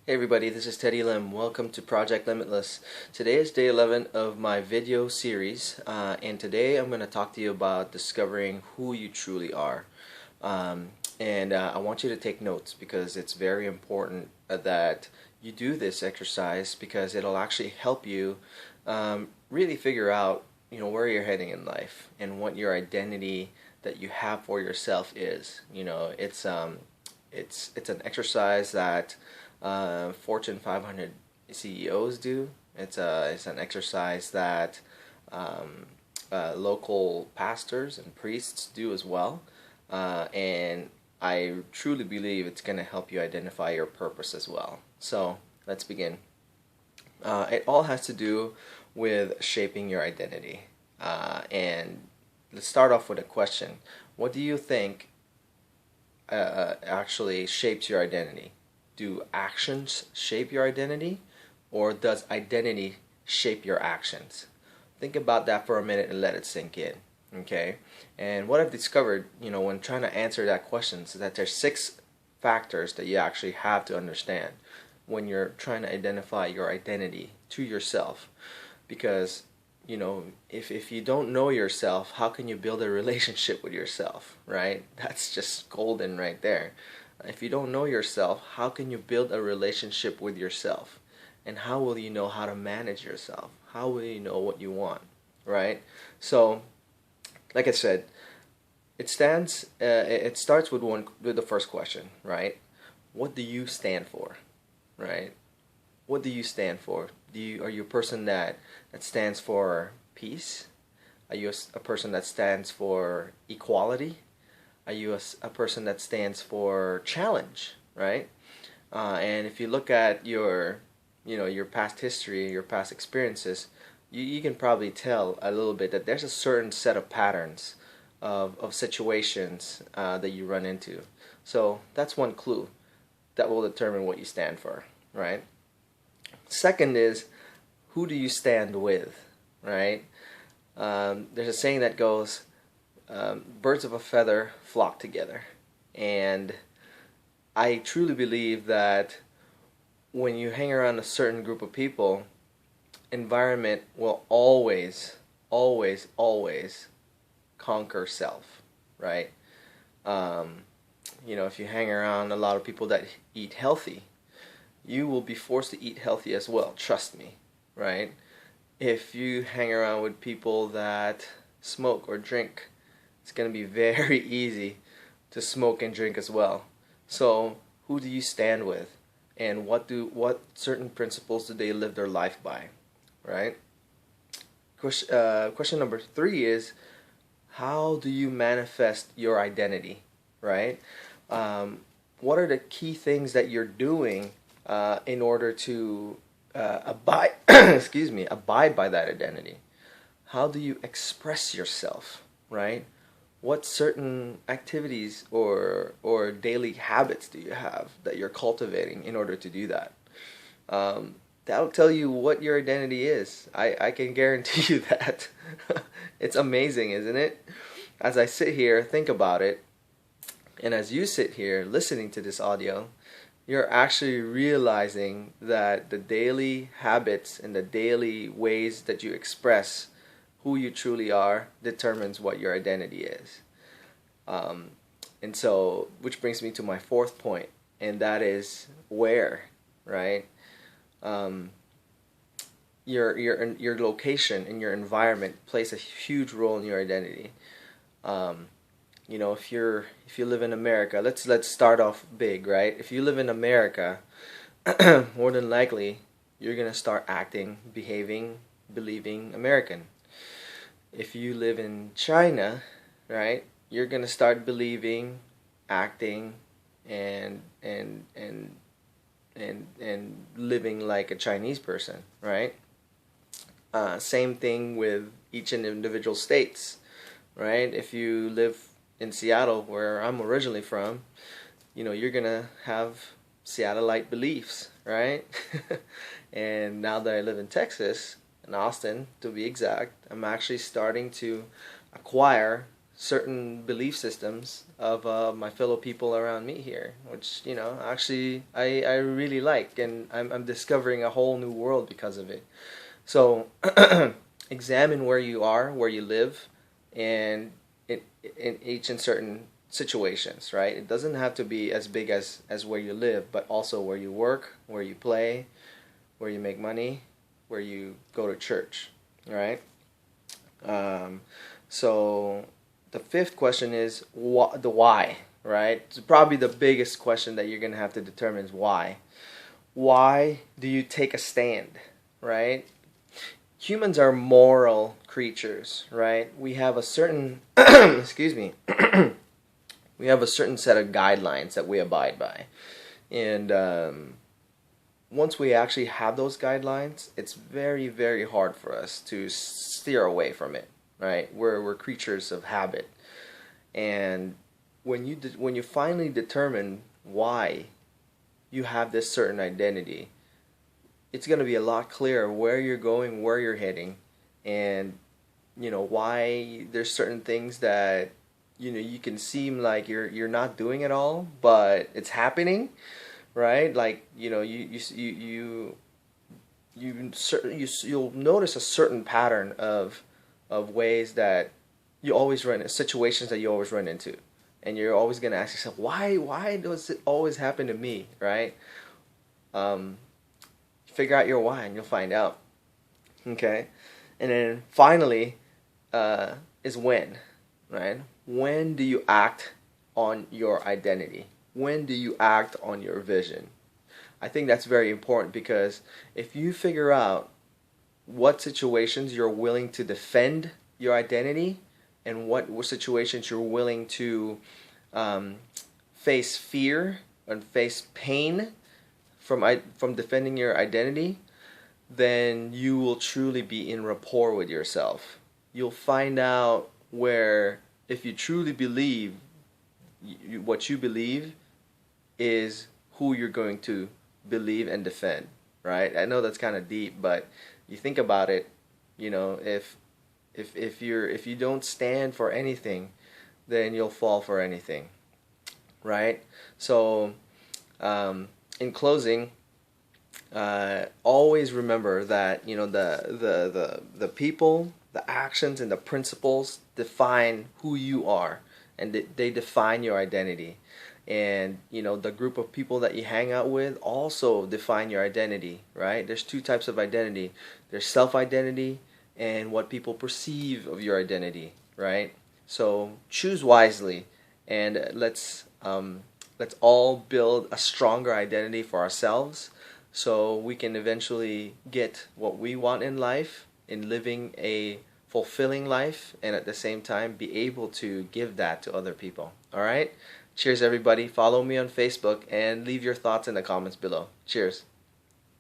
Hey everybody, this is Teddy Lim. Welcome to Project Limitless. Today is day 11 of my video series, and today I'm going to talk to you about discovering who you truly are. And I want you to take notes because it's very important that you do this exercise because it'll actually help you really figure out, where you're heading in life and what your identity that you have for yourself is. It's an exercise that Fortune 500 CEOs do. It's an exercise that local pastors and priests do as well, and I truly believe it's going to help you identify your purpose as well. So let's begin. It all has to do with shaping your identity, and let's start off with a question. What do you think actually shapes your identity? Do actions shape your identity, or does identity shape your actions? Think about that for a minute and let it sink in. Okay? And what I've discovered, when trying to answer that question is that there's 6 factors that you actually have to understand when you're trying to identify your identity to yourself. Because, if you don't know yourself, how can you build a relationship with yourself, right? That's just golden right there. If you don't know yourself, how can you build a relationship with yourself? And how will you know how to manage yourself? How will you know what you want, right? So, like I said, it starts with the first question, right? What do you stand for, right? What do you stand for? Are you a person that stands for peace? Are you a person that stands for equality? Are you a person that stands for challenge, right? And if you look at your past history, your past experiences, you can probably tell a little bit that there's a certain set of patterns of situations that you run into. So that's one clue that will determine what you stand for, right? Second is, who do you stand with, right? There's a saying that goes, birds of a feather flock together. And I truly believe that when you hang around a certain group of people, environment will always, always, always conquer self, right? If you hang around a lot of people that eat healthy, you will be forced to eat healthy as well, trust me, right? If you hang around with people that smoke or drink, it's going to be very easy to smoke and drink as well. So, who do you stand with? And what certain principles do they live their life by? Right? Question number 3 is, how do you manifest your identity? Right? What are the key things that you're doing in order to abide abide by that identity? How do you express yourself? Right? What certain activities or daily habits do you have that you're cultivating in order to do that? That'll tell you what your identity is. I can guarantee you that. It's amazing, isn't it? As I sit here, think about it, and as you sit here listening to this audio, you're actually realizing that the daily habits and the daily ways that you express who you truly are determines what your identity is. And so, which brings me to my 4th point, and that is where, right? Your location and your environment plays a huge role in your identity. If you live in America, let's start off big, right? If you live in America, more than likely you're gonna start acting, behaving, believing American. If you live in China, right, you're gonna start believing, acting, and living like a Chinese person, right? Same thing with each individual states, right? If you live in Seattle, where I'm originally from, you're gonna have Seattleite beliefs, right? And now that I live in Texas, in Austin to be exact, I'm actually starting to acquire certain belief systems of my fellow people around me here, which actually I really like, and I'm discovering a whole new world because of it. So examine where you are, where you live, and in each and certain situations, right? It doesn't have to be as big as where you live, but also where you work, where you play, where you make money, where you go to church, right? Um, so the fifth question is the why, right? It's probably the biggest question that you're gonna have to determine is why. Why do you take a stand, right? Humans are moral creatures, right? We have a certain excuse me, we have a certain set of guidelines that we abide by, and once we actually have those guidelines, it's very, very hard for us to steer away from it, right? We're creatures of habit, and when you finally determine why you have this certain identity, it's going to be a lot clearer where you're going, where you're heading, and why there's certain things that you can seem like you're not doing at all, but it's happening, right? Like you'll notice a certain pattern of ways that you always run situations that you always run into, and you're always going to ask yourself, why does it always happen to me, right? Figure out your why and you'll find out. Okay, and then finally is when, right? When do you act on your identity? When do you act on your vision? I think that's very important, because if you figure out what situations you're willing to defend your identity, and what situations you're willing to face fear and face pain from defending your identity, then you will truly be in rapport with yourself. You'll find out where, if you truly believe what you believe is who you're going to believe and defend, right? I know that's kind of deep, but you think about it, if you don't stand for anything, then you'll fall for anything, right? So in closing, always remember that the people, the actions, and the principles define who you are, and they define your identity. And the group of people that you hang out with also define your identity, right? There's two types of identity. There's self-identity and what people perceive of your identity, right? So choose wisely, and let's all build a stronger identity for ourselves, so we can eventually get what we want in life, in living a fulfilling life, and at the same time be able to give that to other people. All right? Cheers, everybody. Follow me on Facebook and leave your thoughts in the comments below. Cheers.